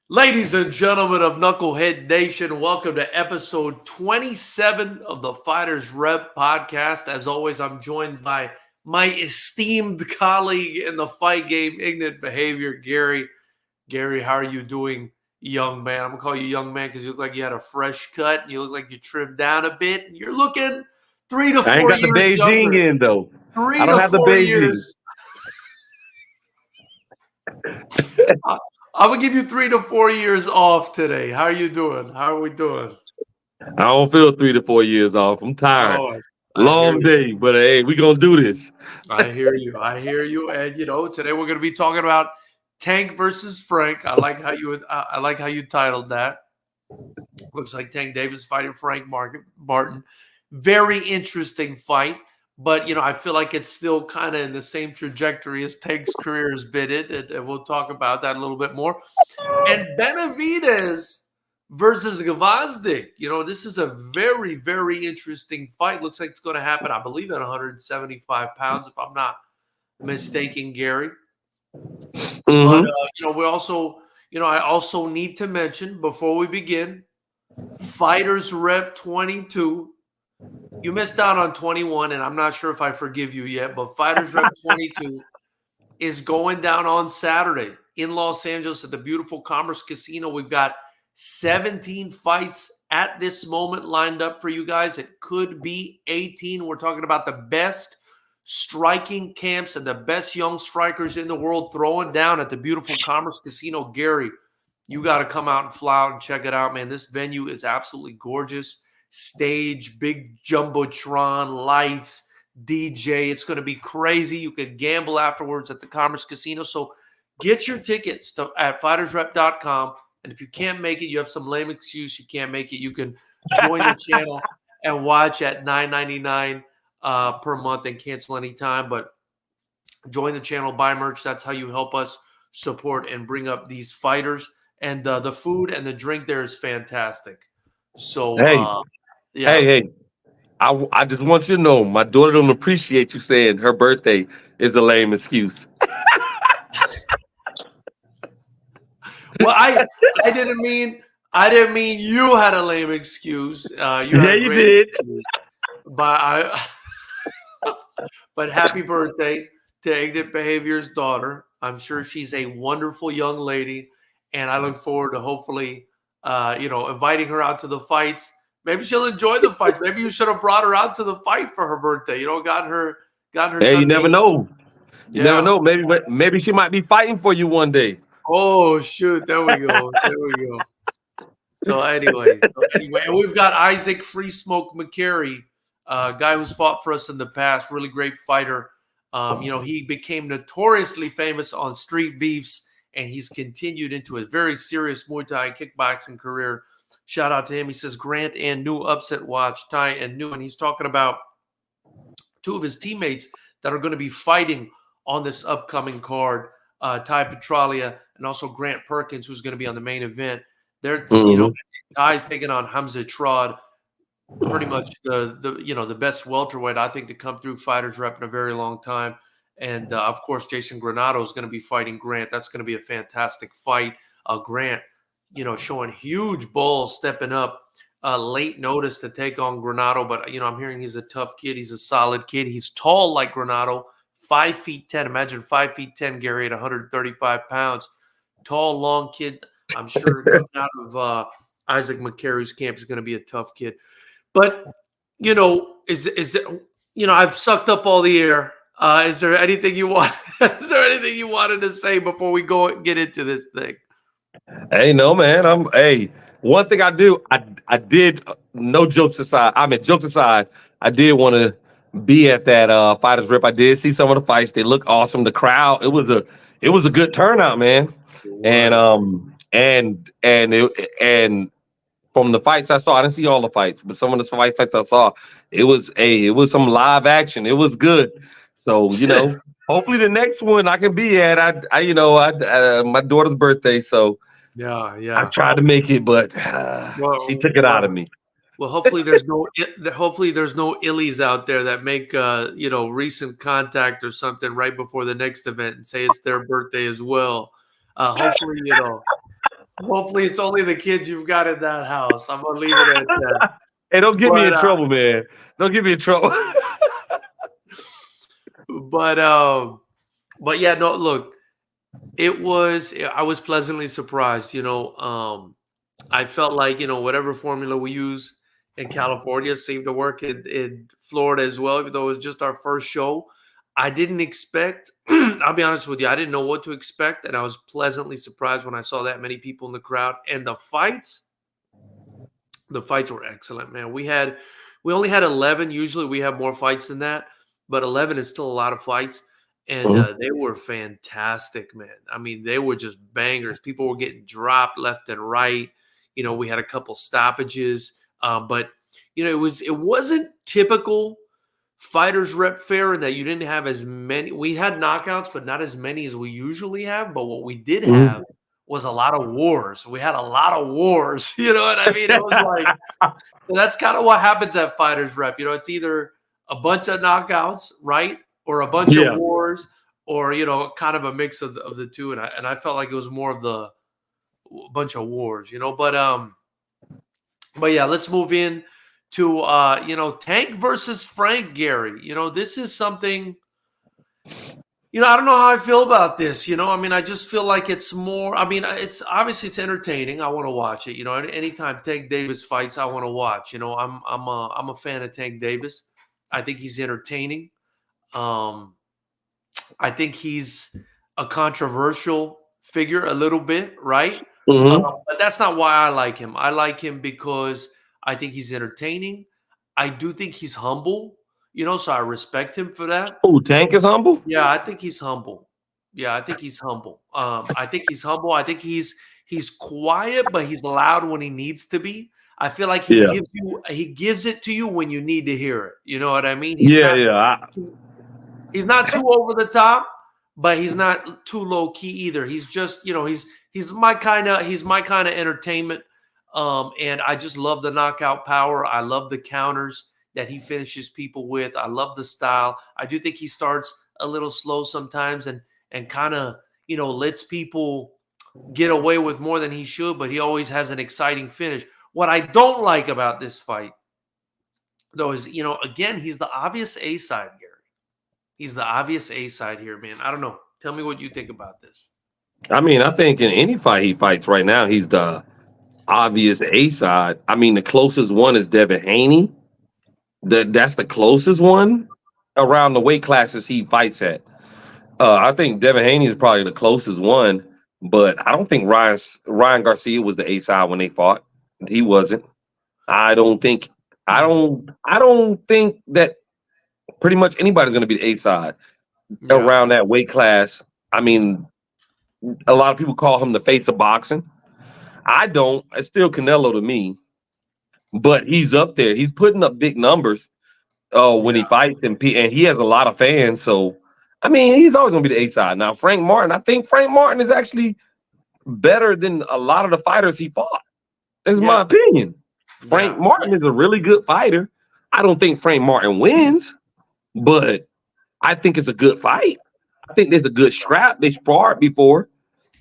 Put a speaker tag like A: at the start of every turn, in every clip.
A: Ladies and gentlemen of Knucklehead Nation, welcome to episode 27 of the Fighters Rep podcast. As always, I'm joined by my esteemed colleague in the fight game, Ignorant Behavior, Gary. Gary, how are you doing, young man? I'm going to call you young man because you look like you had a fresh cut. And you look like you trimmed down a bit. And you're looking 3 to 4
B: I ain't got the
A: years
B: Beijing
A: younger.
B: in, though.
A: 3
B: I don't
A: to
B: have the
A: 4
B: Beijing.
A: years. I'm going to give you 3 to 4 years off today. How are you doing? How are we doing?
B: I don't feel 3 to 4 years off. I'm tired.
A: Oh,
B: Long day, but hey, we gonna do this.
A: I hear you. And today we're going to be talking about Tank versus Frank. I like how you titled that. Looks like Tank Davis fighting Frank Martin. Very interesting fight. But, I feel like it's still kind of in the same trajectory as Tank's career has been in. And we'll talk about that a little bit more. And Benavidez versus Gvozdyk. This is a very, very interesting fight. Looks like it's going to happen, I believe, at 175 pounds, if I'm not mistaken, Gary.
B: Mm-hmm.
A: But, we also, I also need to mention before we begin, FightersRep 22. You missed out on 21, and I'm not sure if I forgive you yet, but FightersRep 22 is going down on Saturday in Los Angeles at the beautiful Commerce Casino. We've got 17 fights at this moment lined up for you guys. It could be 18. We're talking about the best striking camps and the best young strikers in the world throwing down at the beautiful Commerce Casino. Gary, you got to come out and fly out and check it out, man. This venue is absolutely gorgeous. Stage, big jumbotron, lights, DJ. It's going to be crazy. You could gamble afterwards at the Commerce Casino. So get your tickets at FightersRep.com. And if you can't make it, you have some lame excuse, you can't make it, you can join the channel and watch at $9.99 per month and cancel anytime. But join the channel, buy merch. That's how you help us support and bring up these fighters. And the food and the drink there is fantastic. So,
B: Hey. I just want you to know, my daughter don't appreciate you saying her birthday is a lame excuse.
A: Well, I didn't mean you had a lame excuse. You
B: did.
A: Excuse. But but happy birthday to Ignorant Behavior's daughter. I'm sure she's a wonderful young lady, and I look forward to hopefully, inviting her out to the fights. Maybe she'll enjoy the fight. Maybe you should have brought her out to the fight for her birthday. Got her.
B: Hey, you never know. You
A: Yeah.
B: never know. Maybe she might be fighting for you one day.
A: Oh shoot! There we go. So anyway, and we've got Isaac Free Smoke McCary, guy who's fought for us in the past. Really great fighter. He became notoriously famous on street beefs, and he's continued into a very serious Muay Thai kickboxing career. Shout out to him. He says Grant and New upset watch, Ty and New, and he's talking about two of his teammates that are going to be fighting on this upcoming card. Ty Petralia and also Grant Perkins, who's going to be on the main event. They're Ty's taking on Hamza Trod, pretty much the best welterweight I think to come through Fighters Rep in a very long time. And of course, Jason Granado is going to be fighting Grant. That's going to be a fantastic fight. Grant, showing huge balls, stepping up late notice to take on Granado. But I'm hearing he's a tough kid. He's a solid kid. He's tall like Granado. 5'10". Imagine 5'10", Gary, at 135 pounds. Tall, long kid. I'm sure coming out of Isaac McCary's camp is going to be a tough kid. But I've sucked up all the air. Is there anything you want? Is there anything you wanted to say before we get into this thing?
B: Hey, no, man. One thing I did. No jokes aside. Jokes aside. I did want to be at that Fighters Rep. I did see some of the fights. They look awesome. The crowd, it was a good turnout, man. And from the fights I saw, I didn't see all the fights, but some of the fights I saw, it was some live action. It was good. So hopefully the next one I can be at. My daughter's birthday, so
A: yeah.
B: I tried to make it, but she took it out of me.
A: Well, hopefully there's no illies out there that make recent contact or something right before the next event and say it's their birthday as well. Hopefully Hopefully, it's only the kids you've got in that house. I'm gonna leave it at that.
B: Hey, don't get me in
A: But
B: trouble, man. Don't get me in trouble.
A: but um, but yeah, no. Look, I was pleasantly surprised. I felt like whatever formula we use in California seemed to work in Florida as well. Even though it was just our first show, I didn't expect. I'll be honest with you, I didn't know what to expect, and I was pleasantly surprised when I saw that many people in the crowd. And the fights. The fights were excellent, man. We only had 11. Usually we have more fights than that, but 11 is still a lot of fights, and
B: Mhm.
A: they were fantastic, man. I mean, they were just bangers. People were getting dropped left and right. We had a couple stoppages, but it wasn't typical fighters rep fare in that you didn't have as many. We had knockouts, but not as many as we usually have. But what we did have
B: Mhm.
A: was a lot of wars. We had a lot of wars. You know what I mean? It was like so that's kind of what happens at fighters rep. It's either a bunch of knockouts, right, or a bunch of
B: Yeah.
A: wars, or kind of a mix of the two. And I felt like it was more of the bunch of wars. But yeah, let's move in to Tank versus Frank Gary. This is something. I don't know how I feel about this. I mean, I just feel like it's more. I mean, it's obviously it's entertaining. I want to watch it. Anytime Tank Davis fights, I want to watch. I'm a fan of Tank Davis. I think he's entertaining. Um, I think he's a controversial figure a little bit, right?
B: Hmm.
A: But that's not why I like him. I like him because I think he's entertaining. I do think he's humble. So I respect him for that.
B: Oh, Tank is humble.
A: Yeah, I think he's humble. Yeah, I think he's humble. I think he's humble. I think he's quiet, but he's loud when he needs to be. I feel like
B: Yeah.
A: he gives it to you when you need to hear it. You know what I mean?
B: Yeah. Yeah.
A: He's not too over the top, but he's not too low key either. He's just he's my kind of entertainment. And I just love the knockout power. I love the counters that he finishes people with. I love the style. I do think he starts a little slow sometimes and kind of lets people get away with more than he should, but he always has an exciting finish. What I don't like about this fight, though, is again, he's the obvious A side, Gary. He's the obvious A side here, man. I don't know. Tell me what you think about this.
B: I mean, I think in any fight he fights right now, he's the obvious A side. I mean, the closest one is Devin Haney. That's the closest one around the weight classes he fights at. I think Devin Haney is probably the closest one, but I don't think Ryan Garcia was the A side when they fought. He wasn't. I don't think. I don't think that pretty much anybody's going to be the A side
A: Yeah,
B: around that weight class. I mean, a lot of people call him the face of boxing. I don't. It's still Canelo to me, but he's up there. He's putting up big numbers when he
A: yeah,
B: fights, and he has a lot of fans. So, I mean, he's always going to be the A side. Now, Frank Martin, I think Frank Martin is actually better than a lot of the fighters he fought. That's
A: yeah,
B: my opinion. Frank
A: yeah,
B: Martin is a really good fighter. I don't think Frank Martin wins, but I think it's a good fight. I think there's a good strap. They sparred before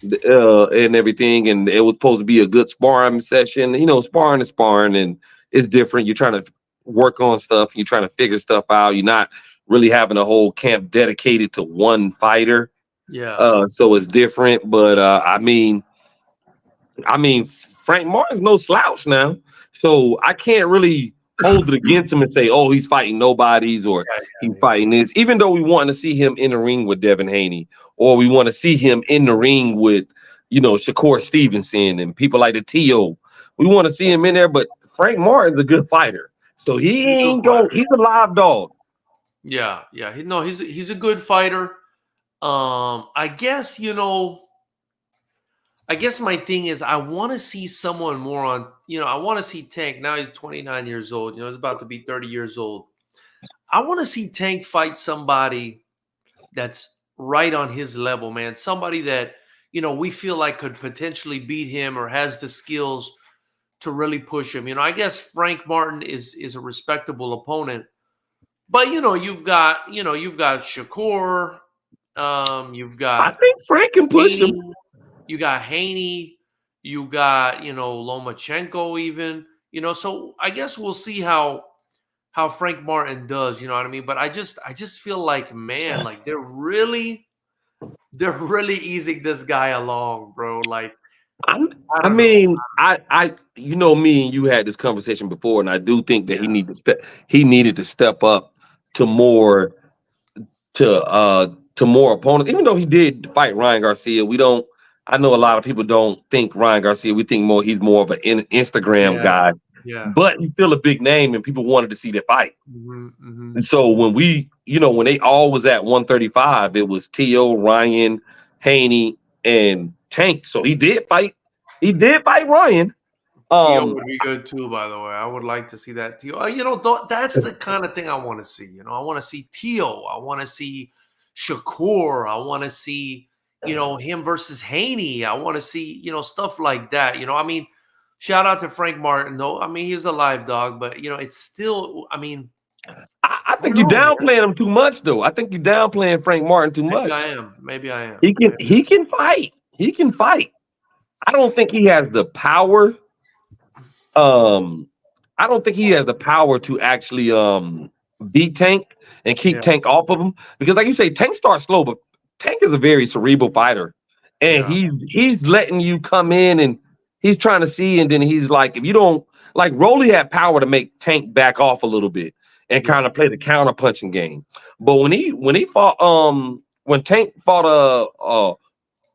B: and everything, and it was supposed to be a good sparring session. Sparring is sparring, and it's different. You're trying to work on stuff. You're trying to figure stuff out. You're not really having a whole camp dedicated to one fighter.
A: yeah,
B: So it's different. But I mean, Frank Martin's no slouch now, so I can't really hold it against him and say, "Oh, he's fighting nobodies" or
A: yeah,
B: "He's
A: yeah,
B: fighting this." Even though we want to see him in the ring with Devin Haney, or we want to see him in the ring with, Shakur Stevenson and people like the T.O. We want to see him in there, but Frank Martin's a good fighter, so he
A: He's a good
B: ain't going.
A: fighter.
B: He's a live dog.
A: Yeah, yeah. He's a good fighter. I guess I guess my thing is I want to see someone more on. I want to see Tank. Now he's 29 years old. He's about to be 30 years old. I want to see Tank fight somebody that's right on his level, man. Somebody that we feel like could potentially beat him or has the skills to really push him. I guess Frank Martin is a respectable opponent, but you've got Shakur, you've
B: I
A: got
B: think Frank can push
A: Haney,
B: him.
A: you got Haney, You got, Lomachenko even, so I guess we'll see how Frank Martin does, you know what I mean? But I just feel like, man, like they're really easing this guy along, bro. Like,
B: I,
A: I
B: I
A: don't know.
B: mean, me and you had this conversation before, and I do think that
A: Yeah.
B: he needed to step up to more to more opponents. Even though he did fight Ryan Garcia, we don't. I know a lot of people don't think Ryan Garcia. We think he's more of an Instagram
A: Yeah.
B: guy,
A: Yeah.
B: but he's still a big name, and people wanted to see that fight.
A: Hmm. Hmm.
B: And so when they all was at 135, it was T.O., Ryan, Haney, and Tank. So he did fight. He did fight Ryan.
A: Tio
B: Um,
A: would be good too, by the way. I would like to see that Tio. That's the kind of thing I want to see. I want to see Tio. I want to see Shakur. I want to see, him versus Haney. I want to see, stuff like that. I mean, shout out to Frank Martin, though. I mean, he's a live dog, but it's still, I mean,
B: I
A: I don't
B: think you
A: know, man.
B: downplaying him too much, though. I think you downplaying Frank Martin too
A: Maybe I
B: much.
A: am. Maybe I am.
B: He can
A: Maybe.
B: he can fight. He can fight. I don't think he has the power. Um, I don't think he has the power to actually beat Tank and keep
A: Yeah.
B: Tank off of him. Because like you say, Tank starts slow, but Tank is a very cerebral fighter. And
A: Yeah.
B: he's letting you come in and he's trying to see, and then he's like, if you don't like Rolly had power to make Tank back off a little bit and
A: Yeah.
B: kind of play the counter punching game. But when he fought when Tank fought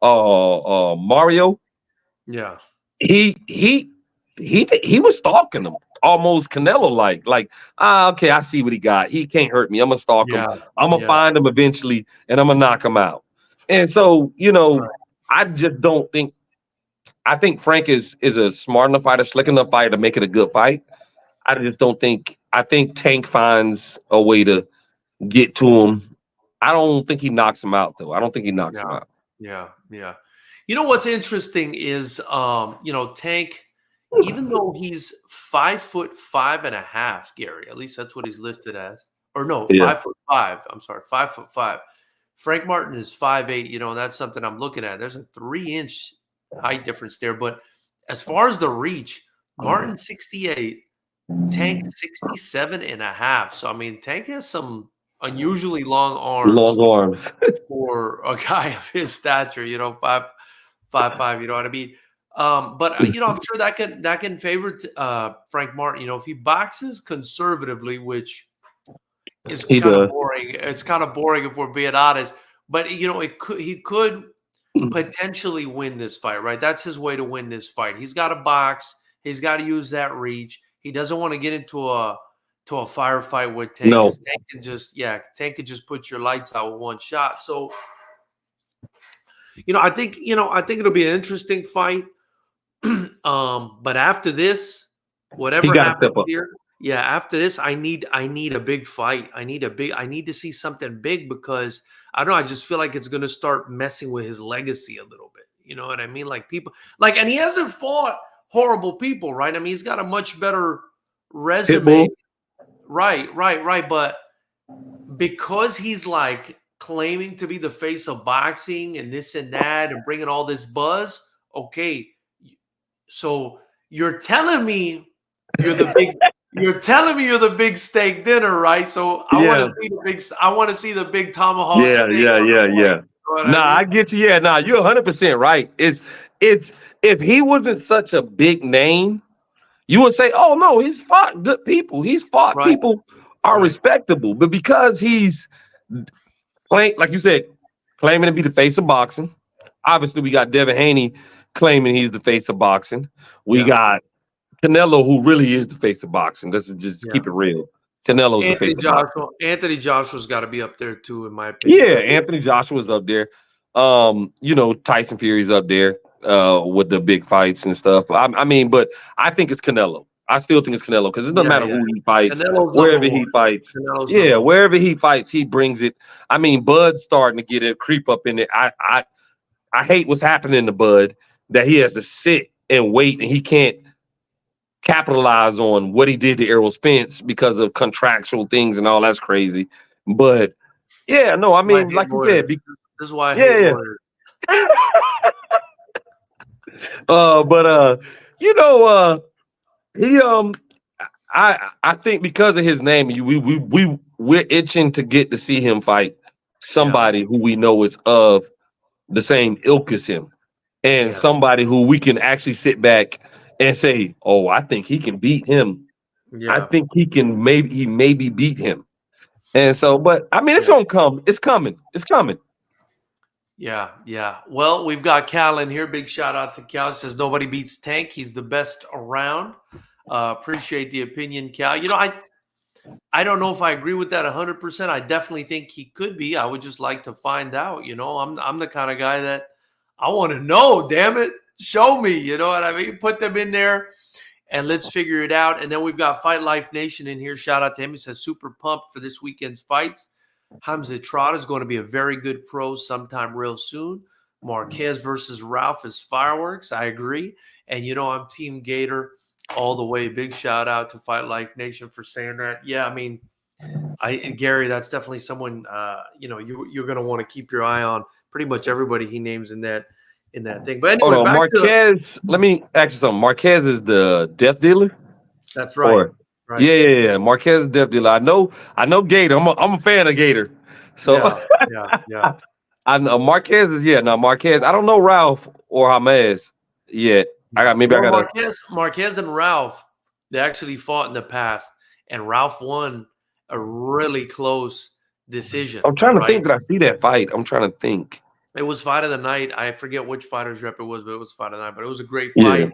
B: Mario,
A: Yeah.
B: he was stalking him almost Canelo like okay, I see what he got. He can't hurt me. I'm gonna stalk him.
A: Yeah.
B: I'm gonna
A: Yeah.
B: find him eventually, and I'm gonna knock him out. And so
A: Right.
B: I just don't think. I think Frank is a smart enough fighter, slick enough fighter to make it a good fight. I just don't think. I think Tank finds a way to get to him. I don't think he knocks him out though. I don't think he knocks him
A: Yeah.
B: out.
A: Yeah. Yeah. What's interesting is, Tank, even though he's 5'5.5", Gary, at least that's what he's listed as, or no,
B: Yeah,
A: 5'5". I'm sorry, 5'5". Frank Martin is 5'8". And that's something I'm looking at. There's a 3-inch height difference there. But as far as the reach, Martin 68, Tank 67.5. So I mean, Tank has some unusually long arms
B: long arms.
A: for a guy of his stature, 5'5", you know what I mean? But I'm sure that can favor Frank Martin. If he boxes conservatively, which is
B: He
A: kind of
B: does.
A: boring. It's kind of boring if we're being honest. But he could potentially win this fight, right? That's his way to win this fight. He's got to box. He's got to use that reach. He doesn't want to get into a firefight with Tank,
B: No,
A: because Tank can just put your lights out with one shot. So I think it'll be an interesting fight. But after this,
B: he
A: whatever
B: got to
A: happens
B: step up.
A: here, after this, I need a big fight. I need to see something big, because I don't know. I just feel like it's going to start messing with his legacy a little bit. You know what I mean? Like, people, and he hasn't fought horrible people, right? I mean, he's got a much better resume.
B: Pitbull.
A: Right. But because he's like claiming to be the face of boxing and this and that and bringing all this buzz, okay. So you're telling me you're the big you're the big steak dinner, right? So I want
B: Yeah,
A: to see the big tomahawk
B: yeah,
A: steak
B: yeah,
A: on the
B: yeah,
A: plate.
B: yeah.
A: You know what I
B: Nah,
A: mean?
B: I get you. Yeah, nah, you're 100% right. It's if he wasn't such a big name, you would say, "Oh no, he's fought good people. He's fought
A: Right,
B: people are
A: right.
B: respectable." But because he's like you said, claiming to be the face of boxing. Obviously, we got Devin Haney claiming he's the face of boxing. We
A: Yeah,
B: got Canelo, who really is the face of boxing. Let's just
A: yeah.
B: keep it real. Canelo's the
A: Anthony
B: face of boxing.
A: Joshua. Anthony Joshua's got to be up there too, in my
B: Yeah,
A: opinion.
B: Anthony Joshua's up there. Tyson Fury's up there with the big fights and stuff. I mean, but I think it's Canelo. I still think it's Canelo because it doesn't
A: Yeah,
B: matter
A: yeah.
B: who he fights,
A: Canelo's number
B: wherever he
A: one.
B: fights.
A: Canelo's
B: Yeah,
A: number one.
B: wherever he fights, he brings it. I mean, Bud's starting to get it, creep up in it. I hate what's happening to Bud, that he has to sit and wait and he can't capitalize on what he did to Errol Spence because of contractual things and all that's crazy. But yeah, no, I
A: I
B: mean,
A: hate
B: like you said,
A: lawyers. This is why I hate
B: yeah,
A: lawyers.
B: yeah. But you know, he I think because of his name, we're itching to get to see him fight
A: Yeah.
B: somebody who we know is of the same ilk as him, and
A: Yeah.
B: somebody who we can actually sit back and say, "Oh, I think he can beat him. I
A: Yeah.
B: think he maybe beat him." And so, but I mean, it's
A: Yeah.
B: gonna come. It's coming. It's coming.
A: Yeah. Yeah. Well, we've got Cal in here. Big shout out to Cal. Says nobody beats Tank. He's the best around. Appreciate the opinion, Cal. I don't know if I agree with that 100%. I definitely think he could be. I would just like to find out. I'm the kind of guy that I want to know. Damn it, show me. You know what I mean? Put them in there and let's figure it out. And then we've got Fight Life Nation in here. Shout out to him. He says super pumped for this weekend's fights. Hamza Trot is going to be a very good pro sometime real soon. Marquez versus Ralph is fireworks. I agree. And I'm Team Gator all the way. Big shout out to Fight Life Nation for saying that. Yeah, I mean, Gary, that's definitely someone you're going to want to keep your eye on. Pretty much everybody he names in that thing. But
B: Hold
A: anyway,
B: on, Marquez. Let me ask you something. Marquez is the death dealer.
A: That's right. Right.
B: Yeah. Marquez is death dealer. I know Gator. I'm a fan of Gator. So
A: yeah.
B: I know Marquez is Marquez. I don't know Ralph or Jamez yet. I got
A: Marquez and Ralph. They actually fought in the past, and Ralph won a really close decision.
B: I'm trying to think. Did I see that fight? I'm trying to think.
A: It was fight of the night. I forget which fighters rep it was, but it was fight of the night. But it was a great fight. Yeah.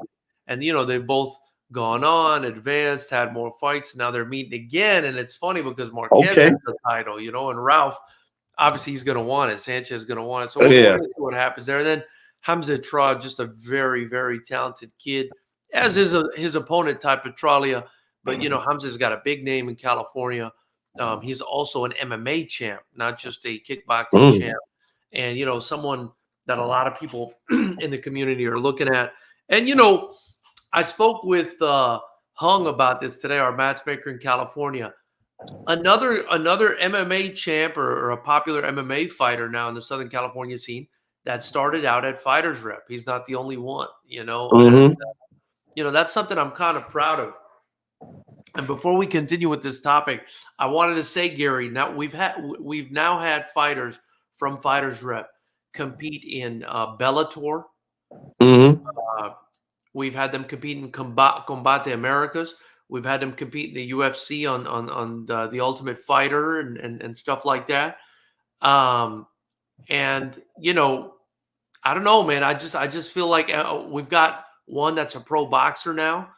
A: And they've both gone on, advanced, had more fights. Now they're meeting again, and it's funny because Marquez has the title, and Ralph, obviously he's going to want it. Sanchez is going to want it. So we'll see what happens there. And then Hamza Trot, just a very, very talented kid, as is his opponent, Ty Petralia. But, Hamza's got a big name in California. He's also an MMA champ, not just a kickboxing champ. And, someone that a lot of people in the community are looking at. And, I spoke with Hung about this today, our matchmaker in California. Another MMA champ or a popular MMA fighter now in the Southern California scene that started out at FightersRep. He's not the only one, And, that's something I'm kind of proud of. And before we continue with this topic, I wanted to say, Gary, now we've now had fighters from FightersRep compete in Bellator. We've had them compete in Combate Americas. We've had them compete in the UFC on the Ultimate Fighter and stuff like that. And I don't know, man. I just feel like we've got one that's a pro boxer now,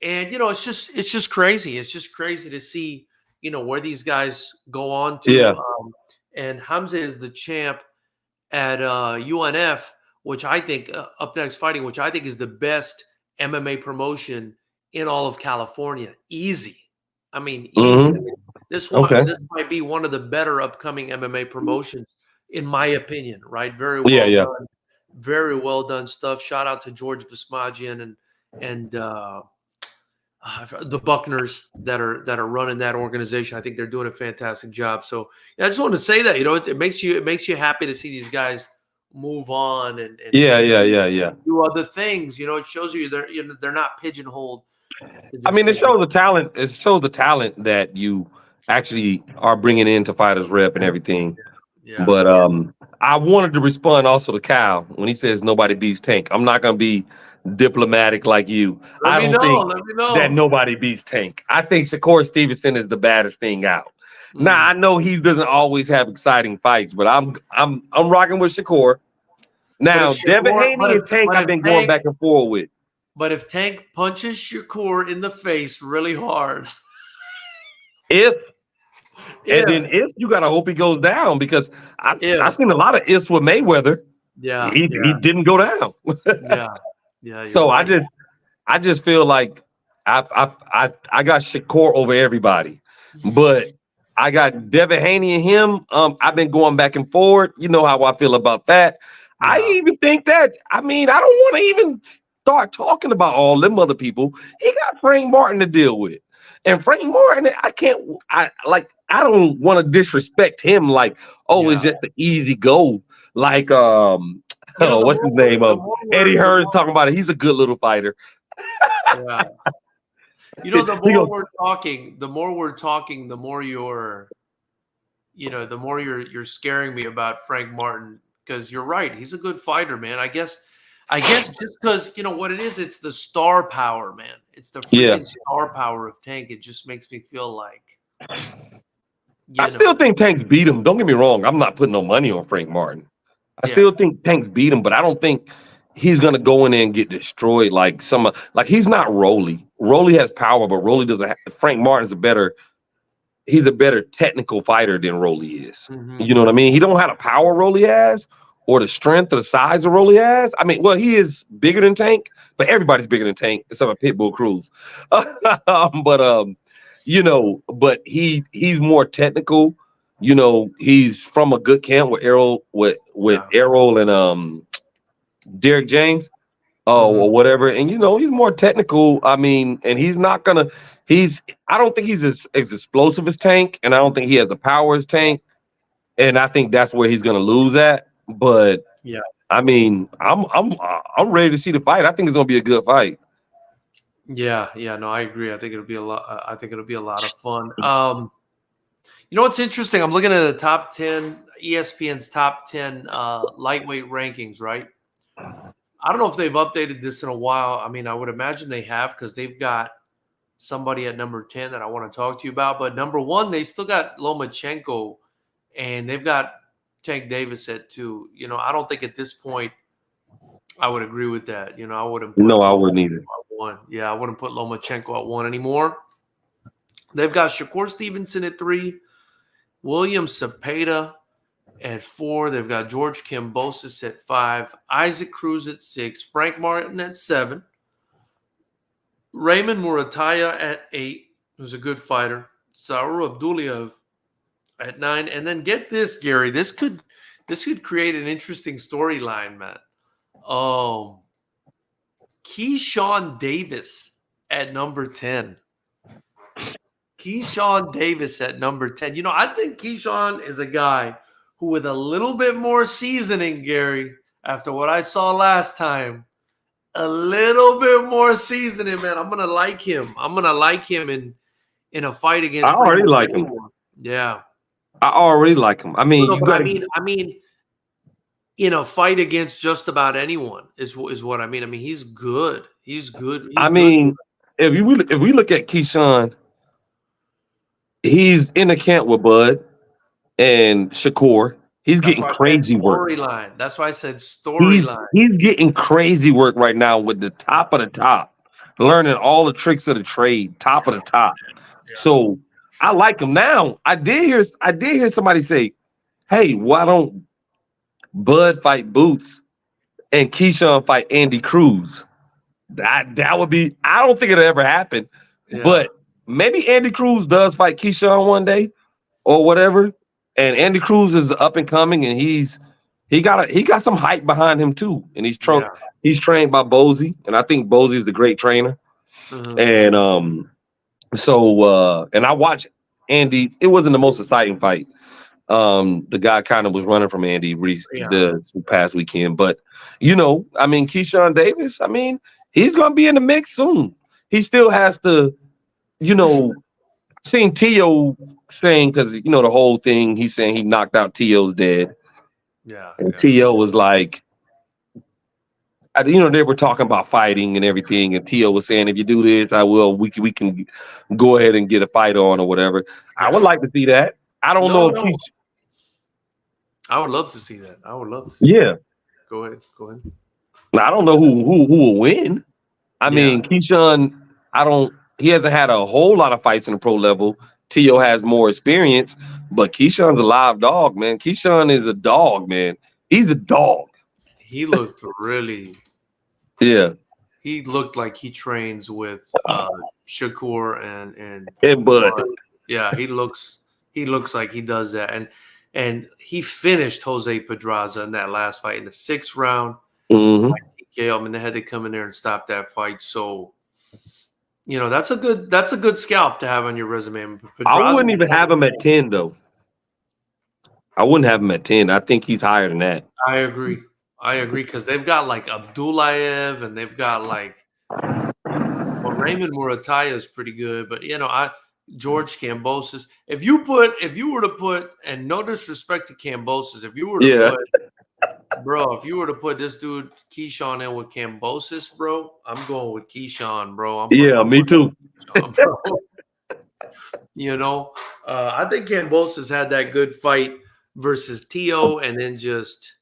A: and it's just crazy. It's just crazy to see where these guys go on to.
B: Yeah.
A: And Hamza is the champ at UNF, which I think Up Next Fighting, which I think is the best MMA promotion in all of California. Easy. I mean, easy. This might be one of the better upcoming MMA promotions, in my opinion. Right? Very well done. Very well done stuff. Shout out to George Bismagian and the Buckners that are running that organization. I think they're doing a fantastic job. So I just wanted to say that it makes you happy to see these guys move on and do other things. It shows you they're not pigeonholed.
B: I mean, it shows the talent. It shows the talent that you actually are bringing into FightersRep and everything. Yeah. But I wanted to respond also to Kyle when he says nobody beats Tank. I'm not going to be diplomatic like you. I don't think that nobody beats Tank. I think Shakur Stevenson is the baddest thing out. Now I know he doesn't always have exciting fights, but I'm rocking with Shakur. Now Devin Haney and Tank I've been going back and forth with.
A: But if Tank punches Shakur in the face really hard,
B: and then if you gotta hope he goes down, because I've seen a lot of ifs with Mayweather.
A: Yeah,
B: he didn't go down.
A: yeah.
B: So right. I just feel like I got Shakur over everybody, but I got Devin Haney and him. I've been going back and forth. You know how I feel about that. Yeah. I even think that. I mean, I don't want to even start talking about all them other people. He got Frank Martin to deal with, and Frank Martin, I don't want to disrespect him. Like, it's just an easy go. Like, Oh, what's his name? Eddie
A: the
B: Hearn
A: more,
B: talking about it. He's a good little fighter.
A: yeah. The more we're talking, the more you're scaring me about Frank Martin, because you're right. He's a good fighter, man. I guess just because what it is, it's the star power, man. It's the
B: Yeah.
A: freaking star power of Tank. It just makes me feel like,
B: I still think Tank's beat him. Don't get me wrong. I'm not putting no money on Frank Martin. I still think Tank's beat him, but I don't think he's gonna go in there and get destroyed like he's not Rolly. Rolly has power, but Rolly doesn't have. Frank Martin's he's a better technical fighter than Rolly is.
A: Mhm.
B: You know what I mean? He don't have the power Rolly has or the strength or the size of Rolly has. I mean, well, he is bigger than Tank, but everybody's bigger than Tank except for Pitbull Cruz. But he's more technical. He's from a good camp with Errol and Derek James. Or whatever. And he's more technical. I mean, and he's not gonna. I don't think he's as explosive as Tank, and I don't think he has the power as Tank. And I think that's where he's gonna lose at. But
A: Yeah.
B: I mean, I'm ready to see the fight. I think it's gonna be a good fight.
A: Yeah, no, I agree. I think it'll be a lot. I think it'll be a lot of fun. What's interesting? I'm looking at the top 10, ESPN's top 10 lightweight rankings, right? I don't know if they've updated this in a while. I mean, I would imagine they have, because they've got somebody at number 10 that I want to talk to you about. But number 1, they still got Lomachenko, and they've got Tank Davis at 2. I don't think at this point I would agree with that. I wouldn't.
B: No, I wouldn't either.
A: 1. Yeah, I wouldn't put Lomachenko at 1 anymore. They've got Shakur Stevenson at 3, William Cepeda at 4. They've got George Kambosos at 5, Isaac Cruz at 6, Frank Martin at 7, Raymond Murataya at 8, who's a good fighter, Saru Abdullayev at 9, and then get this, Gary. This could create an interesting storyline, man. Keyshawn Davis at number 10. Keyshawn Davis at number 10. I think Keyshawn is a guy who, with a little bit more seasoning, Gary, after what I saw last time, a little bit more seasoning, man, I'm going to like him. I'm going to like him in a fight against.
B: I already like him.
A: Yeah.
B: I already like him. I mean,
A: I mean, in a fight against just about anyone is what I mean. I mean, he's good. He's good.
B: If we look at Keyshawn, he's in the camp with Bud and Shakur. He's getting crazy work.
A: Storyline. That's why I said storyline.
B: He's getting crazy work right now with the top of the top, learning all the tricks of the trade, top of the top. Yeah. So I like him. Now, I did hear somebody say, "Hey, why don't Bud fight Boots and Keyshawn fight Andy Cruz?" That would be. I don't think it'll ever happen, but maybe Andy Cruz does fight Keyshawn one day or whatever. And Andy Cruz is up and coming, and he got some hype behind him too. And he's trained by Bozy, and I think Bozy is the great trainer. And and I watched Andy. It wasn't the most exciting fight. The guy kind of was running from Andy the past weekend, but Keyshawn Davis. I mean, he's gonna be in the mix soon. He still has to, Seen Tio saying, because the whole thing, he's saying he knocked out Tio's dead. Yeah. And Tio was like, they were talking about fighting and everything, and Tio was saying, if you do this, we can go ahead and get a fight on or whatever. Yeah. I would like to see that. I don't know if
A: I would love to see that. I would love to see that. Go ahead.
B: Now, I don't know who will win. I mean, Keyshawn, he hasn't had a whole lot of fights in the pro level. Tio has more experience, but Keyshawn's a live dog, man. Keyshawn is a dog, man. He's a dog.
A: He looked really.
B: Yeah.
A: He looked like he trains with Shakur and
B: Bud.
A: Yeah, he looks like he does that, and he finished Jose Pedraza in that last fight in the 6th round.
B: Mm-hmm.
A: TKO. I mean, they had to come in there and stop that fight. So. That's a good scalp to have on your resume.
B: I wouldn't even have him at 10, though. I wouldn't have him at 10. I think he's higher than that.
A: I agree. I agree because they've got like Abdullayev and they've got like Raymond Murataya is pretty good, but George Kambosos. If you were to put, and no disrespect to Kambosos, if you were to put this dude Keyshawn in with Kambosos, bro, I'm going with Keyshawn, bro. I'm
B: me too.
A: Keyshawn, bro. I think Kambosos had that good fight versus Tio, and then just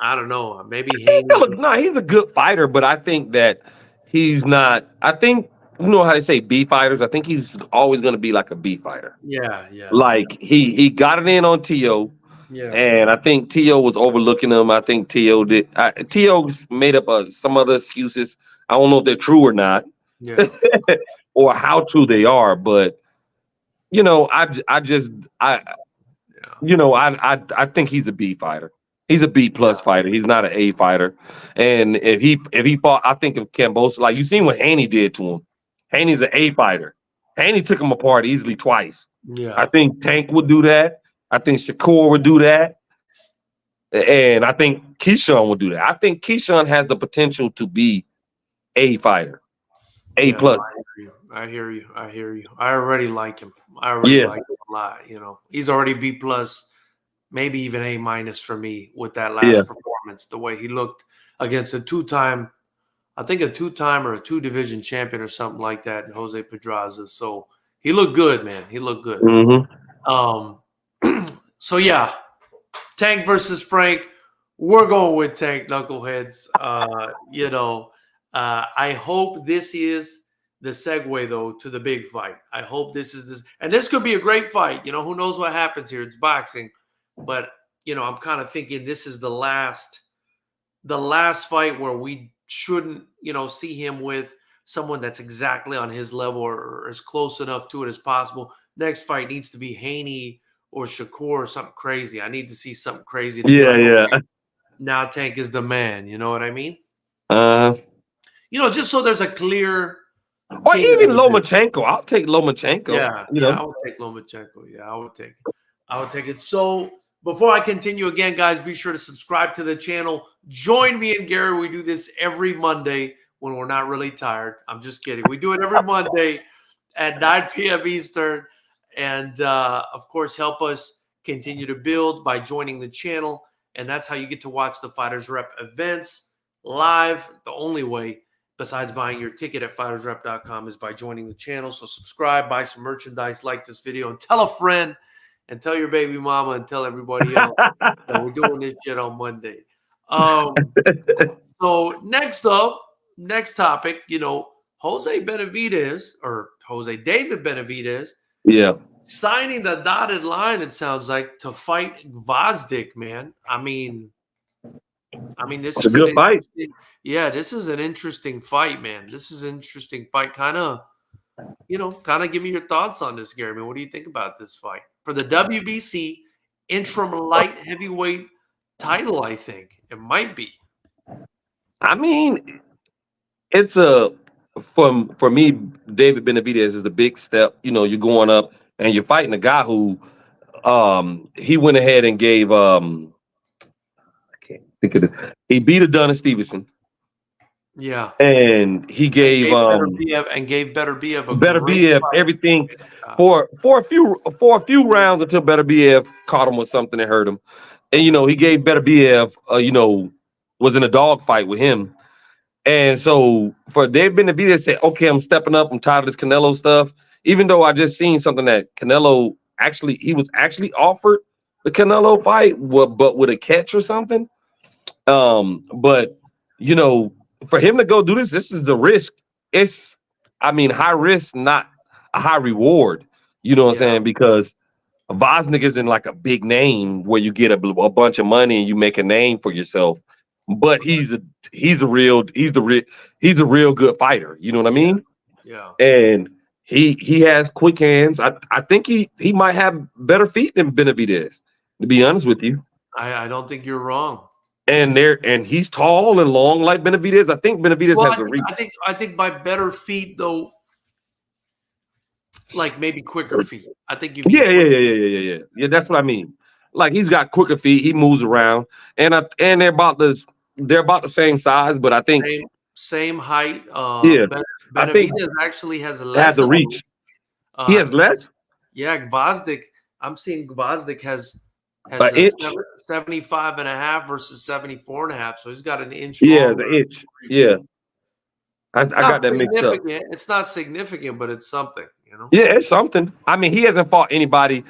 A: I don't know, maybe Haney.
B: No, he's a good fighter, but I think that he's not. I think you know how they say B fighters. I think he's always going to be like a B fighter.
A: Yeah.
B: Like he got it in on Tio.
A: Yeah.
B: And I think T.O. was overlooking him. I think T.O. did. T.O. made up some other excuses. I don't know if they're true or not, or how true they are. But I think he's a B fighter. He's a B plus fighter. He's not an A fighter. And if he fought, I think of Kambosos, like you seen what Haney did to him. Haney's an A fighter. Haney took him apart easily twice.
A: Yeah.
B: I think Tank would do that. I think Shakur would do that. And I think Keyshawn would do that. I think Keyshawn has the potential to be A fighter. A plus.
A: I hear you. I already like him. I already like him a lot. He's already B plus, maybe even A minus for me with that last performance. The way he looked against a two-time or a two-division champion or something like that, Jose Pedraza. So he looked good, man. He looked good.
B: Mm-hmm.
A: So yeah, Tank versus Frank. We're going with Tank, knuckleheads. I hope this is the segue though to the big fight. I hope this is this, and this could be a great fight. Who knows what happens here? It's boxing, but I'm kind of thinking this is the last fight where we shouldn't, see him with someone that's exactly on his level or as close enough to it as possible. Next fight needs to be Haney or Shakur or something crazy. I need to see something crazy. Now Tank is the man. You know what I mean? Just so there's a clear.
B: Or even Lomachenko. I'll take Lomachenko.
A: I would take Lomachenko. Yeah, I would take it. So before I continue again, guys, be sure to subscribe to the channel. Join me and Gary. We do this every Monday when we're not really tired. I'm just kidding. We do it every Monday at 9 p.m. Eastern. And, of course, help us continue to build by joining the channel. And that's how you get to watch the Fighters Rep events live. The only way, besides buying your ticket at FightersRep.com, is by joining the channel. So subscribe, buy some merchandise, like this video, and tell a friend, and tell your baby mama, and tell everybody else that we're doing this shit on Monday. So next topic, Jose David Benavidez.
B: Yeah.
A: Signing the dotted line, it sounds like, to fight Gvozdyk, man. I mean, this is a good fight. Yeah, this is an interesting fight, man. This is an interesting fight. Kind of give me your thoughts on this, Gary. Man, what do you think about this fight for the WBC interim light heavyweight title? I think it might be.
B: I mean, it's for me, David Benavidez is the big step. You're going up and you're fighting a guy who he went ahead and gave I can't think of it. He beat Adonis Stevenson.
A: Yeah.
B: And he gave
A: Beterbiev
B: everything for a few rounds until Beterbiev caught him with something that hurt him. And he gave Beterbiev was in a dogfight with him. And so for David Benavidez said, okay, I'm stepping up. I'm tired of this Canelo stuff. Even though I just seen something that Canelo he was actually offered the Canelo fight, but with a catch or something. But for him to go do this is a risk. It's high risk, not a high reward. You know what I'm saying? Because Gvozdyk isn't like a big name where you get a bunch of money and you make a name for yourself. But he's a real good fighter. You know what I mean?
A: Yeah.
B: And he has quick hands. I think he might have better feet than Benavidez, to be honest with you.
A: I don't think you're wrong.
B: And he's tall and long like Benavidez. I think Benavidez has a reach.
A: I think by better feet though, like maybe quicker feet. I think you.
B: Yeah. That's what I mean. like he's got quicker feet. He moves around, and they're about the same size. But I think
A: Same height.
B: yeah, I think
A: Benavidez actually has
B: it had
A: less
B: the
A: of a
B: reach.
A: reach.
B: He has less.
A: Yeah, Gvozdyk. I'm seeing Gvozdyk has
B: An
A: a
B: inch.
A: 75 and a half versus 74 and a half. So he's got an inch
B: Yeah, the
A: longer
B: inch.
A: reach.
B: Yeah, I
A: Not
B: got that mixed up.
A: significant. It's not significant, but it's something, you know?
B: Yeah, it's something. I mean, he hasn't fought anybody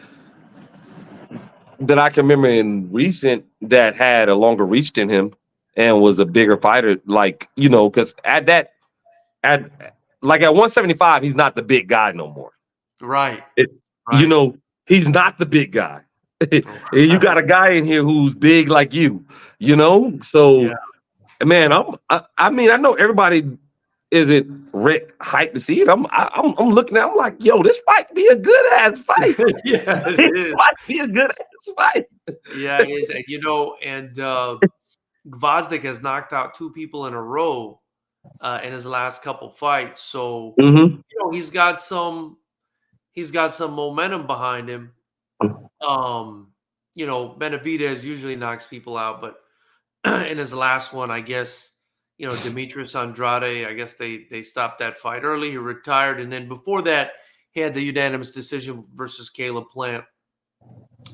B: that I can remember in recent that had a longer reach than him and was a bigger fighter. Like, because at like at 175, he's not the big guy no more.
A: Right.
B: It, you
A: Right.
B: know, he's not the big guy. You got a guy in here who's big like you, So,
A: Yeah.
B: man, I mean, I know everybody isn't hyped to see it. I'm looking at. I'm like, yo, this might be a good ass fight.
A: Yeah, it
B: This
A: is.
B: might be a good ass fight.
A: Yeah, it is. And Gvozdyk has knocked out 2 people in a row in his last couple fights. So,
B: Mm-hmm.
A: he's got some momentum behind him. Benavidez usually knocks people out, but in his last one, I guess, Demetrius Andrade, I guess they stopped that fight early. He retired, and then before that, he had the unanimous decision versus Caleb Plant.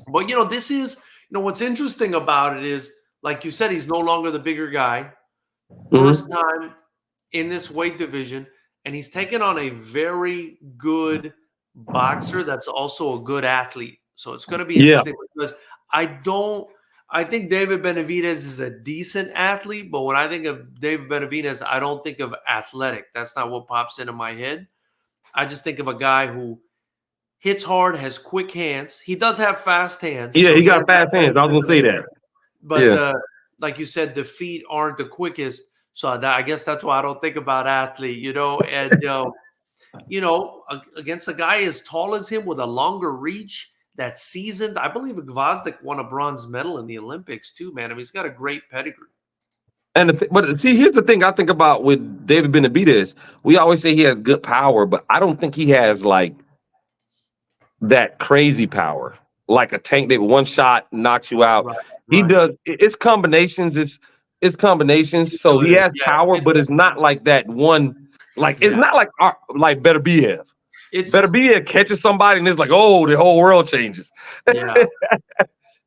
A: But this is what's interesting about it is, like you said, he's no longer the bigger guy. First time in this weight division, and he's taken on a very good boxer that's also a good athlete. So it's going to be interesting because I think David Benavidez is a decent athlete, but when I think of David Benavidez, I don't think of athletic. That's not what pops into my head. I just think of a guy who hits hard, has quick hands. He does have fast hands.
B: Yeah,
A: so
B: he got fast hands. I was gonna say that.
A: But like you said, the feet aren't the quickest. So I guess that's why I don't think about athlete, and against a guy as tall as him with a longer reach, that's seasoned. I believe Gvozdyk won a bronze medal in the Olympics too, man. I mean, he's got a great pedigree.
B: But see, here's the thing I think about with David Benavidez. We always say he has good power, but I don't think he has like that crazy power, like a tank that one shot knocks you out.
A: Right,
B: He
A: right.
B: does. It's combinations. It's combinations. So he has power, but it's not like that one. Like it's not like Benavidez. Benavidez catches somebody and it's like, oh, the whole world changes.
A: Yeah.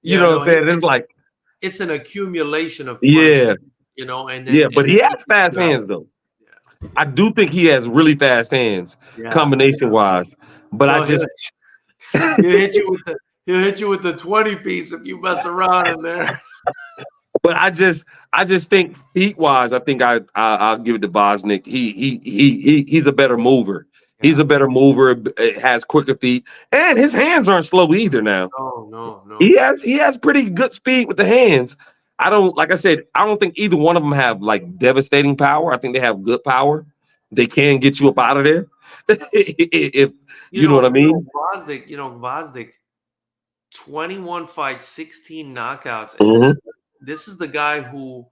B: You know what I'm saying? It's like
A: it's an accumulation of punishment, and then
B: but he has fast hands though. Yeah. I do think he has really fast hands, combination wise. But I just
A: he'll hit you with the 20 piece if you mess around in there.
B: But I just think feet wise, I think I'll give it to Gvozdyk. He's a better mover. Yeah. He's a better mover. Has quicker feet, and his hands aren't slow either. Now,
A: no.
B: He has pretty good speed with the hands. I don't think either one of them have like devastating power. I think they have good power. They can get you up out of there. If you know what I mean.
A: Gvozdyk, 21 fights, 16 knockouts. And this is the guy who,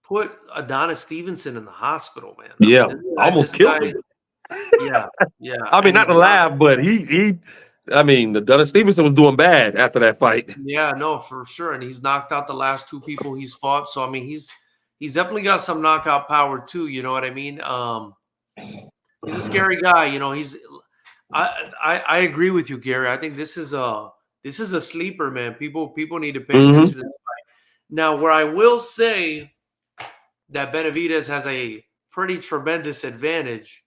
A: put Adonis Stevenson in the hospital, man.
B: Yeah, almost killed him.
A: Yeah.
B: I mean, not to laugh, but Adonis Stevenson was doing bad after that fight.
A: Yeah, no, for sure. And he's knocked out the last 2 people he's fought. So I mean, he's definitely got some knockout power too. You know what I mean? He's a scary guy. I agree with you, Gary. I think this is a sleeper, man. People need to pay attention to this fight. Now, where I will say that Benavidez has a pretty tremendous advantage,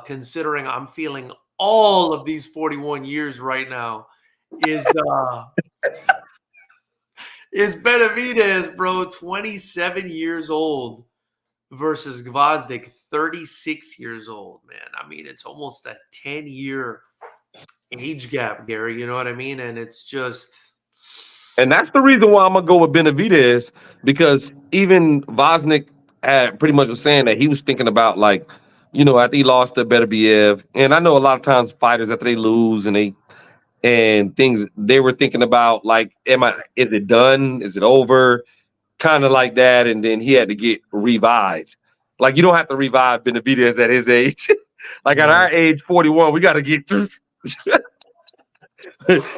A: considering I'm feeling all of these 41 years right now, is Benavidez, bro, 27 years old versus Gvozdyk, 36 years old, man. I mean, it's almost a 10-year age gap, Gary. You know what I mean? And it's just...
B: And that's the reason why I'm going to go with Benavidez, because even Gvozdyk pretty much was saying that he was thinking about, like, after he lost to Benavidez, and I know a lot of times fighters, after they lose and things, they were thinking about, like, is it done? Is it over? Kind of like that. And then he had to get revived. Like, you don't have to revive Benavidez at his age. Like, at our age, 41, we got to get through.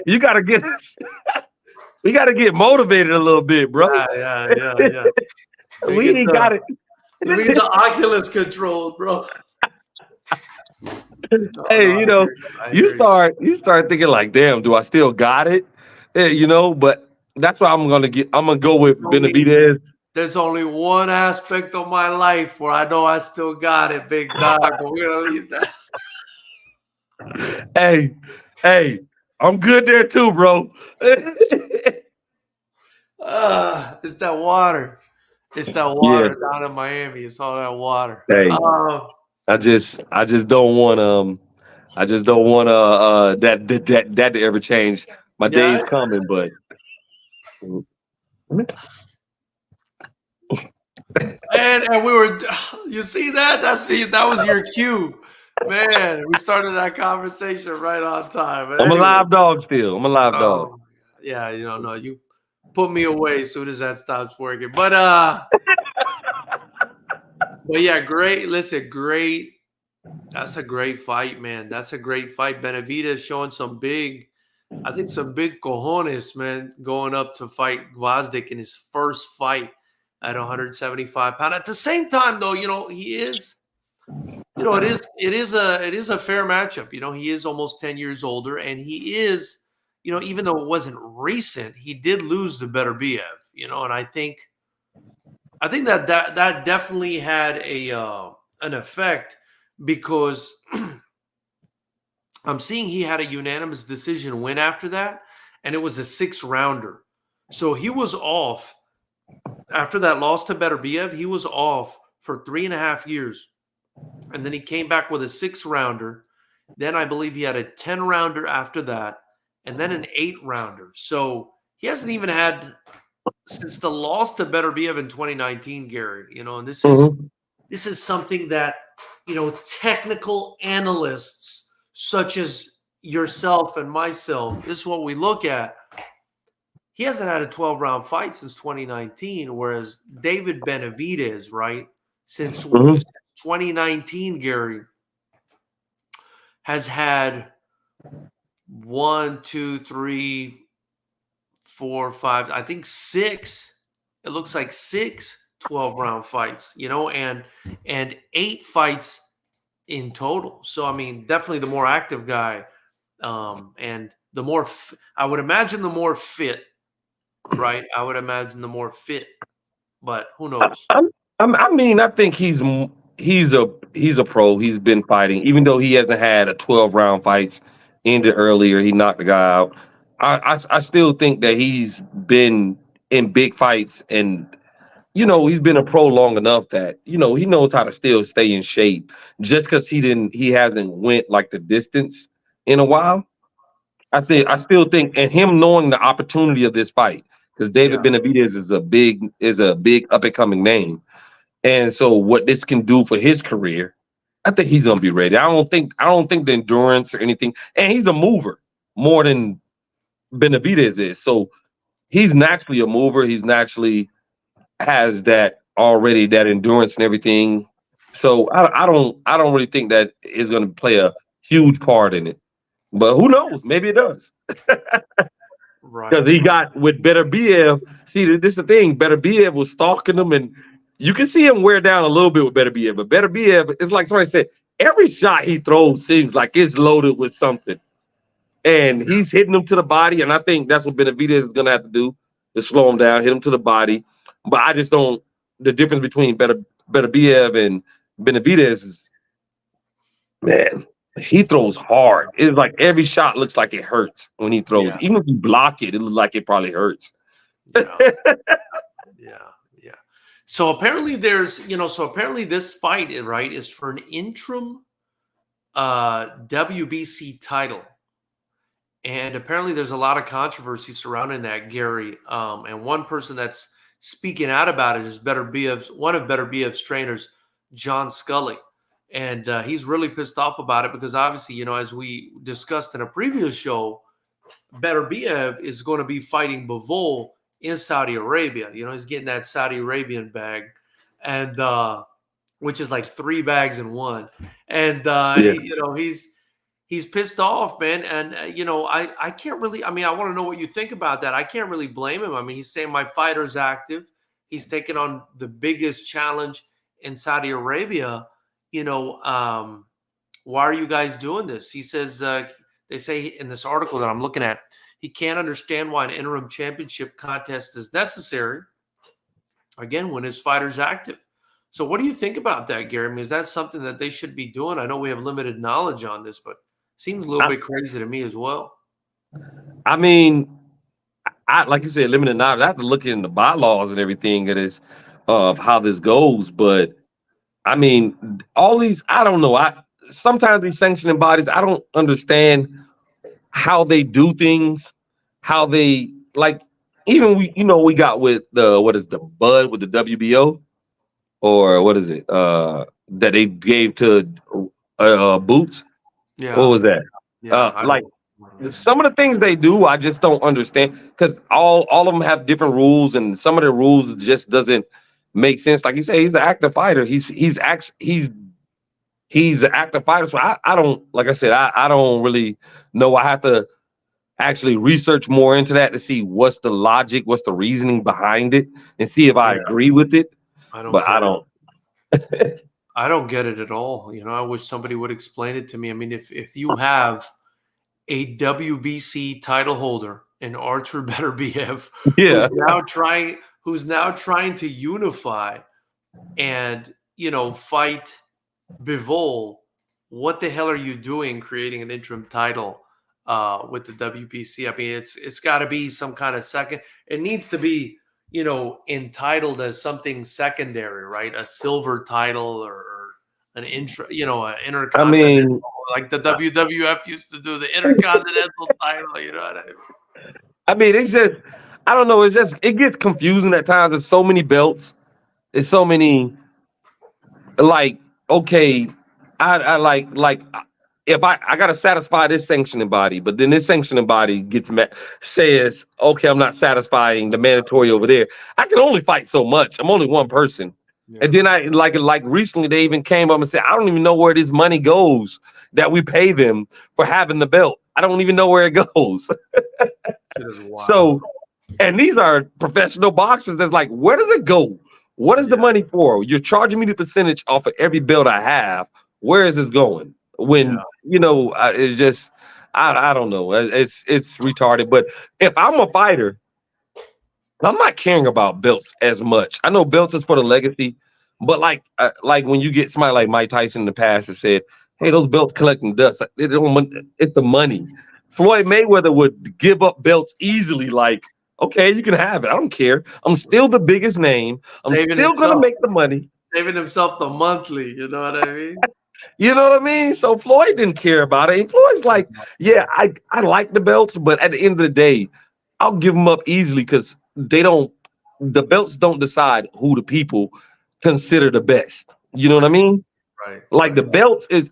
B: You gotta get we gotta get motivated a little bit, bro.
A: Yeah.
B: We ain't got it.
A: Let me get the Oculus controlled, bro.
B: Hey,
A: I hear you. I hear you.
B: you start thinking like, damn, do I still got it? But that's why I'm gonna go with Benavidez.
A: There's only one aspect of my life where I know I still got it, big dog. But we're gonna leave that.
B: Hey, I'm good there too, bro.
A: It's that water. It's that
B: Yeah.
A: water down in Miami. It's all that water.
B: Hey, I just don't want that to ever change. My
A: Yeah.
B: day's coming, but
A: And we were, you see that? That was your cue, man. We started that conversation right on time. But
B: I'm a
A: anyway,
B: live dog still. I'm a live dog.
A: yeah, no, you put me away as soon as that stops working. But yeah, great. Listen, great. That's a great fight, man. That's a great fight. Benavidez showing some big cojones, man, going up to fight Gvozdyk in his first fight at 175 pounds. At the same time, though, he is, it is a fair matchup. He is almost 10 years older, and he is, even though it wasn't recent, he did lose to Beterbiev, and I think that definitely had an effect because I'm seeing he had a unanimous decision win after that, and it was a 6-rounder. So he was off after that loss to Beterbiev. He was off for 3.5 years, and then he came back with a 6-rounder. Then I believe he had a 10-rounder after that, and then an 8-rounder. So he hasn't even had since the loss to Beterbiev in 2019, Gary. And this is something that technical analysts such as yourself and myself, this is what we look at. He hasn't had a 12-round fight since 2019, whereas David Benavidez, right, since 2019, Gary, has had 1, 2, 3, 4, 5, I think 6. It looks like 6 12-round fights, and 8 fights in total. So, I mean, definitely the more active guy, and the more, I would imagine the more fit, right? I would imagine the more fit, but who knows?
B: I think he's a pro. He's been fighting, even though he hasn't had a 12-round fights. Ended earlier, he knocked the guy out. I still think that he's been in big fights, and he's been a pro long enough that he knows how to still stay in shape. Just because he hasn't went like the distance in a while. I still think, and him knowing the opportunity of this fight, because David Benavidez is a big up and coming name, and so what this can do for his career, I think he's gonna be ready. I don't think the endurance or anything, and he's a mover more than Benavidez is. So he's naturally a mover. He's naturally has that already, that endurance and everything. So I don't really think that is going to play a huge part in it. But who knows? Maybe it does.
A: Right.
B: Because he got with Beterbiev. See, this is the thing. Beterbiev was stalking him, and you can see him wear down a little bit with Beterbiev. But Beterbiev, it's like somebody said, every shot he throws seems like it's loaded with something. And he's hitting him to the body, and I think that's what Benavidez is going to have to do to slow him down, hit him to the body. But I just don't. The difference between Beterbiev and Benavidez is, man, he throws hard. It's like every shot looks like it hurts when he throws.
A: Yeah.
B: Even if you block it, it looks like it probably hurts.
A: Yeah. So apparently this fight, right, is for an interim WBC title. And apparently there's a lot of controversy surrounding that, Gary. And one person that's speaking out about it is one of Beterbiev's trainers, John Scully. And he's really pissed off about it because obviously, as we discussed in a previous show, Beterbiev is going to be fighting Bivol in Saudi Arabia. He's getting that Saudi Arabian bag, and which is like 3 bags in one. And
B: Yeah.
A: he's he's pissed off, man. And I can't really. I mean, I want to know what you think about that. I can't really blame him. I mean, he's saying my fighter's active. He's taking on the biggest challenge in Saudi Arabia. Why are you guys doing this? He says they say in this article that I'm looking at, he can't understand why an interim championship contest is necessary. Again, when his fighter's active. So what do you think about that, Gary? I mean, is that something that they should be doing? I know we have limited knowledge on this, but seems a little bit crazy to me as well.
B: I mean, I like you said, limited knowledge. I have to look in the bylaws and everything of how this goes. But I mean, all these, I don't know. Sometimes these sanctioning bodies, I don't understand how they do things, how they like. Even we got with the Bud with the WBO, or what is it that they gave to Boots?
A: Yeah.
B: What was that?
A: Yeah.
B: Some of the things they do, I just don't understand, because all of them have different rules, and some of the rules just doesn't make sense. Like you say, he's an active fighter. He's an active fighter. So I don't, like I said, I don't really know. I have to actually research more into that to see what's the logic, what's the reasoning behind it, and see if I agree with it. I don't
A: get it at all. I wish somebody would explain it to me. I mean, if you have a WBC title holder in Artur Beterbiev, who's now trying to unify and fight Bivol, what the hell are you doing creating an interim title with the WBC? I mean, it's got to be some kind of second. It needs to be entitled as something secondary, right? A silver title or an intercontinental.
B: I mean,
A: like the WWF used to do, the intercontinental title. You know what I mean?
B: I mean, it's just, I don't know. It's just, it gets confusing at times. There's so many belts. There's so many, like, okay, I like if I got to satisfy this sanctioning body, but then this sanctioning body says, okay, I'm not satisfying the mandatory over there. I can only fight so much. I'm only one person. Yeah. And then I like recently they even came up and said, I don't even know where this money goes that we pay them for having the belt. I don't even know where it goes. So, and these are professional boxers. That's like, where does it go? What is the money for? You're charging me the percentage off of every belt I have. Where is this going? When it's just, I don't know. It's retarded. But if I'm a fighter, I'm not caring about belts as much. I know belts is for the legacy, but like when you get somebody like Mike Tyson in the past that said, "Hey, those belts collecting dust. It's the money." Floyd Mayweather would give up belts easily. Like, okay, you can have it. I don't care. I'm still the biggest name. I'm still gonna make the money.
A: Saving himself the monthly. You know what I mean?
B: You know what I mean? So Floyd didn't care about it. And Floyd's like, yeah, I like the belts, but at the end of the day, I'll give them up easily because the belts don't decide who the people consider the best. You know what I mean?
A: Right.
B: Like the belts is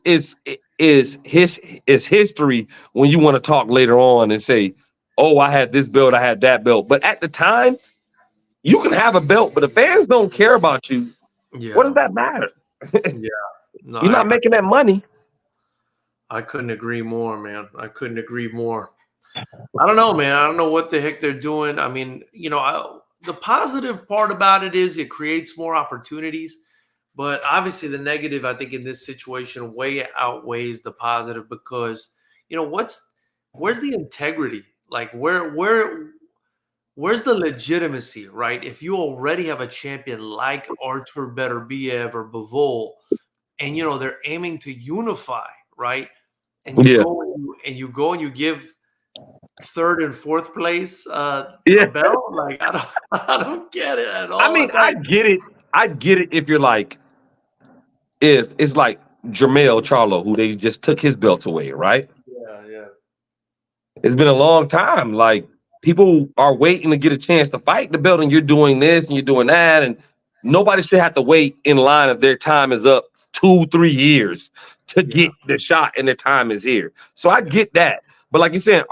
B: history when you want to talk later on and say, oh, I had this belt, I had that belt. But at the time, you can have a belt, but the fans don't care about you. Yeah. What does that matter?
A: Yeah. No,
B: You're not making that money.
A: I couldn't agree more, man. I couldn't agree more. I don't know, man. I don't know what the heck they're doing. I mean, the positive part about it is it creates more opportunities, but obviously the negative, I think, in this situation way outweighs the positive because, where's the integrity? Like where's the legitimacy, right? If you already have a champion like Artur Beterbiev or Bivol, and they're aiming to unify, right? And you go and you give third and fourth place a belt. Like I don't get it at all.
B: I mean, I get it. I get it if you're like, if it's like Jermell Charlo, who they just took his belts away, right?
A: Yeah.
B: It's been a long time. Like people are waiting to get a chance to fight the belt, and you're doing this and you're doing that, and nobody should have to wait in line if their time is up 2-3 years to get the shot and their time is here. So I get that. But like you said,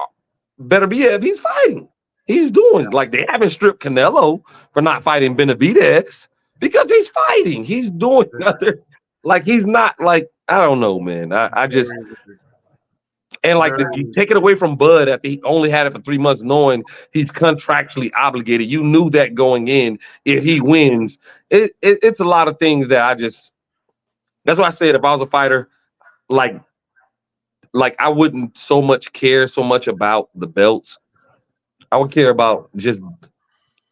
B: Beterbiev, he's fighting. He's doing like they haven't stripped Canelo for not fighting Benavidez because he's fighting. He's doing other, like he's not like, I don't know, man. I just And like you
A: Very.
B: take it away from Bud after he only had it for 3 months, knowing he's contractually obligated. You knew that going in. If he wins, it's a lot of things that I just. That's why I said if I was a fighter, like I wouldn't so much about the belts. I would care about just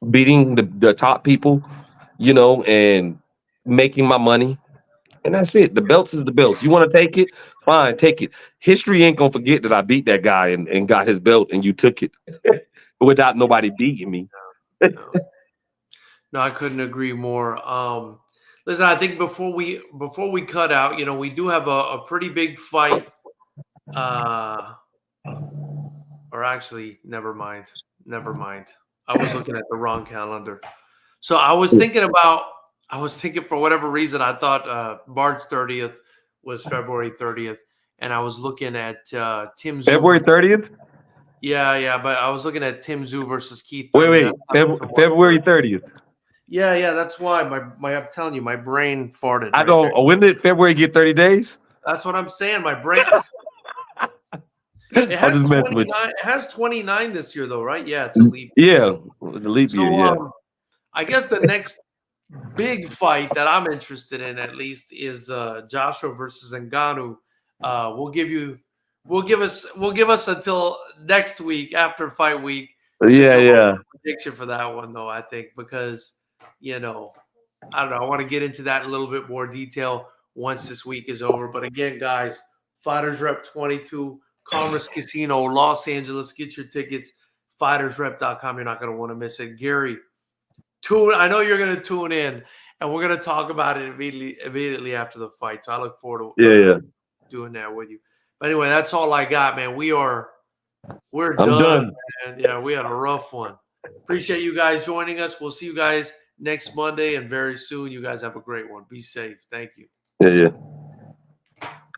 B: beating the top people, and making my money. And that's it. The belts is the belts. You want to take it? Fine, take it. History ain't gonna forget that I beat that guy and got his belt and you took it without nobody beating me.
A: No, no, I couldn't agree more. Listen, I think before we cut out, we do have a pretty big fight. Or actually, never mind. Never mind. I was looking at the wrong calendar. So I was thinking for whatever reason, I thought March 30th was February 30th. And I was looking at Tim Tszyu.
B: February 30th?
A: Yeah. But I was looking at Tim Tszyu versus Keith.
B: Wait. February 30th.
A: Yeah. That's why I'm telling you, my brain farted.
B: I don't. When did February get 30 days?
A: That's what I'm saying. My brain. It has 29. It has 29 this year, though, right? Yeah, it's a leap.
B: Yeah, the leap year. Yeah.
A: I guess the next big fight that I'm interested in, at least, is Joshua versus Ngannou. We'll give us until next week after fight week.
B: Yeah.
A: Prediction for that one, though, I think, because I don't know. I want to get into that in a little bit more detail once this week is over. But again, guys, FightersRep 22. Commerce Casino, Los Angeles. Get your tickets. FightersRep.com. You're not going to want to miss it. Gary, I know you're going to tune in, and we're going to talk about it immediately after the fight. So I look forward to doing that with you. But anyway, that's all I got, man. We're done. Man. Yeah, we had a rough one. Appreciate you guys joining us. We'll see you guys next Monday and very soon. You guys have a great one. Be safe. Thank you.
B: Yeah.